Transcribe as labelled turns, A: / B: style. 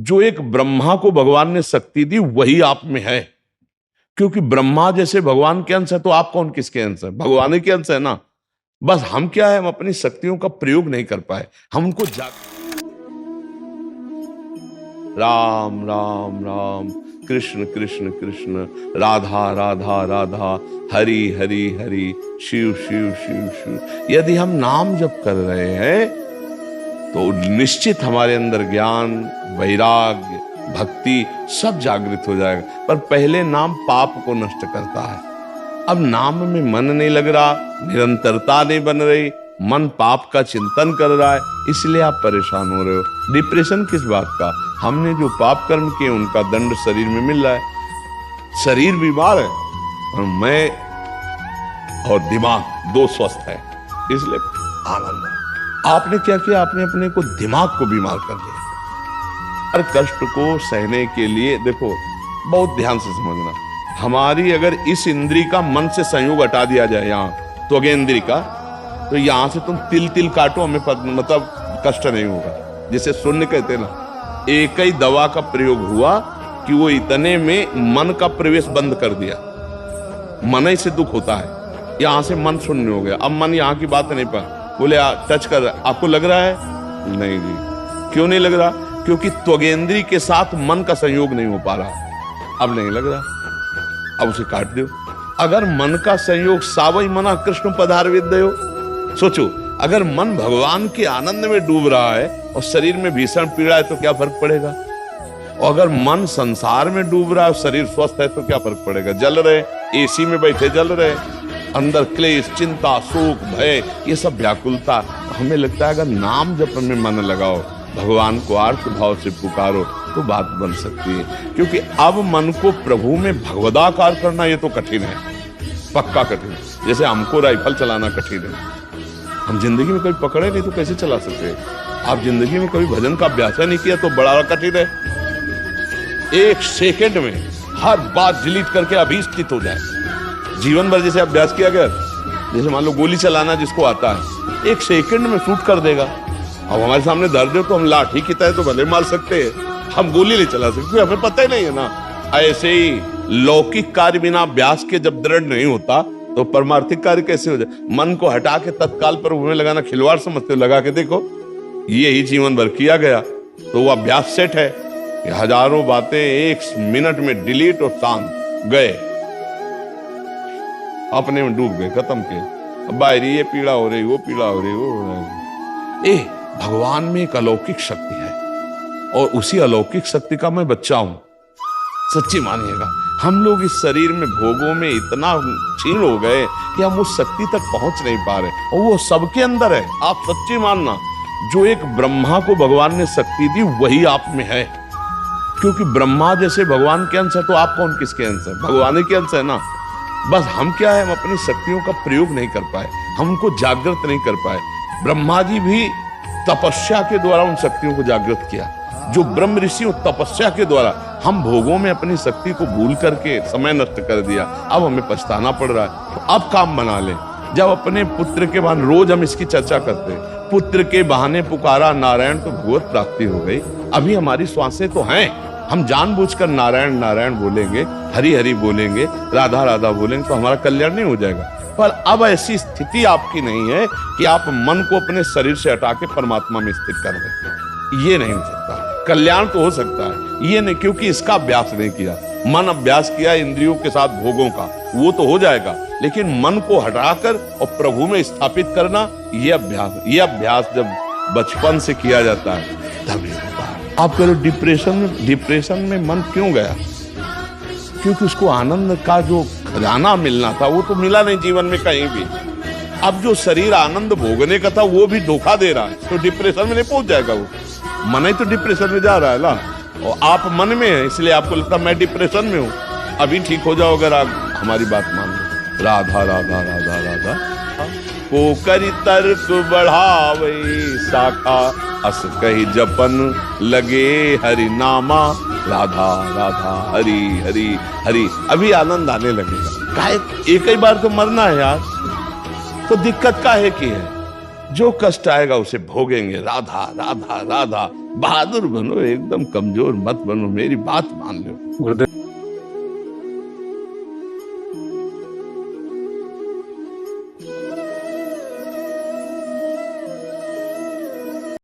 A: जो एक ब्रह्मा को भगवान ने शक्ति दी वही आप में है, क्योंकि ब्रह्मा जैसे भगवान के अंश है तो आप कौन किसके अंश है? भगवान ही के अंश है ना। बस हम क्या है, हम अपनी शक्तियों का प्रयोग नहीं कर पाए, हम उनको राम राम राम, कृष्ण कृष्ण कृष्ण, राधा राधा राधा, हरि हरि हरि, शिव शिव शिव शिव। यदि हम नाम जप कर रहे हैं तो निश्चित हमारे अंदर ज्ञान, वैराग्य, भक्ति सब जागृत हो जाएगा। पर पहले नाम पाप को नष्ट करता है। अब नाम में मन नहीं लग रहा, निरंतरता नहीं बन रही, मन पाप का चिंतन कर रहा है, इसलिए आप परेशान हो रहे हो। डिप्रेशन किस बात का? हमने जो पाप कर्म किए उनका दंड शरीर में मिल रहा है। शरीर बीमार है और मैं और दिमाग दो स्वस्थ है, इसलिए आनंद है। आपने क्या किया? आपने अपने को, दिमाग को बीमार कर दिया। हर कष्ट को सहने के लिए देखो, बहुत ध्यान से समझना, हमारी अगर इस इंद्री का मन से संयोग हटा दिया जाए यहाँ तो अगे इंद्री का, तो यहां से तुम तिल तिल काटो, हमें मतलब कष्ट नहीं होगा। जैसे शून्य कहते ना, एक ही दवा का प्रयोग हुआ कि वो इतने में मन का प्रवेश बंद कर दिया। मन ही से दुख होता है, यहां से मन शून्य हो गया। अब मन यहाँ की बात नहीं पा, बोले टच कर रहा है, आपको लग रहा है? नहीं जी। क्यों नहीं लग रहा? क्योंकि त्वगेंद्री के साथ मन का संयोग नहीं हो पा रहा। अब नहीं लग रहा, अब उसे काट दो। अगर मन का संयोग सावई मना कृष्ण पधार विद्यो, सोचो, अगर मन भगवान के आनंद में डूब रहा है और शरीर में भीषण पीड़ा है तो क्या फर्क पड़ेगा? और अगर मन संसार में डूब रहा है और शरीर स्वस्थ है तो क्या फर्क पड़ेगा? जल रहे, एसी में बैठे जल रहे, अंदर क्लेश, चिंता, शोक, भय, ये सब व्याकुलता। हमें लगता है अगर नाम जप में मन लगाओ, भगवान को आर्त भाव से पुकारो तो बात बन सकती है। क्योंकि अब मन को प्रभु में भगवदाकार करना ये तो कठिन है, पक्का कठिन। जैसे हमको राइफल चलाना कठिन है, हम जिंदगी में कभी पकड़े नहीं तो कैसे चला सकते हैं? आप जिंदगी में कभी भजन का अभ्यास नहीं किया तो बड़ा कठिन है। एक सेकंड में हर बात डिलीट करके अभी स्थित हो जाए। जीवन भर जैसे अभ्यास किया गया, जैसे मान लो गोली चलाना जिसको आता है, एक सेकंड में शूट कर देगा। अब हमारे सामने दर्द है तो हम लाठी की तरह तो भले मार सकते हैं, हम गोली नहीं चला सकते, हमें पता ही नहीं है ना। ऐसे ही लौकिक कार्य बिना अभ्यास के जब दृढ़ नहीं होता तो परमार्थिक कार्य कैसे हो जाए? मन को हटा के तत्काल पर में लगाना खिलवाड़ समझते हो? लगा के देखो, ये ही जीवन भर किया गया तो वो अभ्यास सेट है। हजारों बातें एक मिनट में डिलीट और शांत गए, अपने में डूब गए, खत्म किए। बाहरी ये पीड़ा हो रही, वो पीड़ा हो रही, वो हो रही। भगवान में एक अलौकिक शक्ति है और उसी अलौकिक शक्ति का मैं बच्चा हूं, सच्ची मानिएगा। हम लोग इस शरीर में भोगों में इतना क्षीण हो गए कि हम उस शक्ति तक पहुंच नहीं पा रहे, और वो सबके अंदर है। आप सच्ची मानना, जो एक ब्रह्मा को भगवान ने शक्ति दी वही आप में है, क्योंकि ब्रह्मा जैसे भगवान के अंश है तो आप कौन किसके अंश है? भगवान ही के अंश है ना। बस हम क्या है, हम अपनी शक्तियों का प्रयोग नहीं कर पाए, हम उनको जागृत नहीं कर पाए। ब्रह्मा जी भी तपस्या के द्वारा उन शक्तियों को जागृत किया। जो ब्रह्म ऋषि तपस्या के द्वारा, हम भोगों में अपनी शक्ति को भूल करके समय नष्ट कर दिया, अब हमें पछताना पड़ रहा है। तो अब काम बना ले। जब अपने पुत्र के बहाने, रोज हम इसकी चर्चा करते हैं, पुत्र के बहाने पुकारा नारायण तो भगवत प्राप्ति हो गई। अभी हमारी श्वासें तो हैं, हम जानबूझकर नारायण नारायण बोलेंगे, हरि हरि बोलेंगे, राधा राधा बोलेंगे तो हमारा कल्याण नहीं हो जाएगा। पर अब ऐसी स्थिति आपकी नहीं है कि आप मन को अपने शरीर से हटा के परमात्मा में स्थित कर दें। ये नहीं हो सकता। कल्याण तो हो सकता है, ये नहीं, क्योंकि इसका अभ्यास नहीं किया। मन अभ्यास किया इंद्रियों के साथ भोगों का, वो तो हो जाएगा, लेकिन मन को हटाकर और प्रभु में स्थापित करना, ये अभ्यास जब बचपन से किया जाता है तभी होता है। आप कह रहे डिप्रेशन में मन क्यों गया? क्योंकि उसको आनंद का जो खजाना मिलना था वो तो मिला नहीं जीवन में कहीं भी। अब जो शरीर आनंद भोगने का था वो भी धोखा दे रहा है, तो डिप्रेशन में नहीं पहुंच जाएगा वो। मन ही तो डिप्रेशन में जा रहा है ना, और आप मन में है, इसलिए आपको लगता है मैं डिप्रेशन में हूं। अभी ठीक हो जाओ अगर आप हमारी बात मान लो। राधा राधा राधा राधा, को करी तर्क बढ़ावे शाखा, अस कही जपन लगे हरि नामा, राधा राधा हरि हरि हरि। अभी आनंद आने लगेगा। काहे एक ही बार तो मरना है यार, तो दिक्कत काहे की है? जो कष्ट आएगा उसे भोगेंगे। राधा राधा राधा, बहादुर बनो, एकदम कमजोर मत बनो, मेरी बात मान लो।
B: गुरुदेव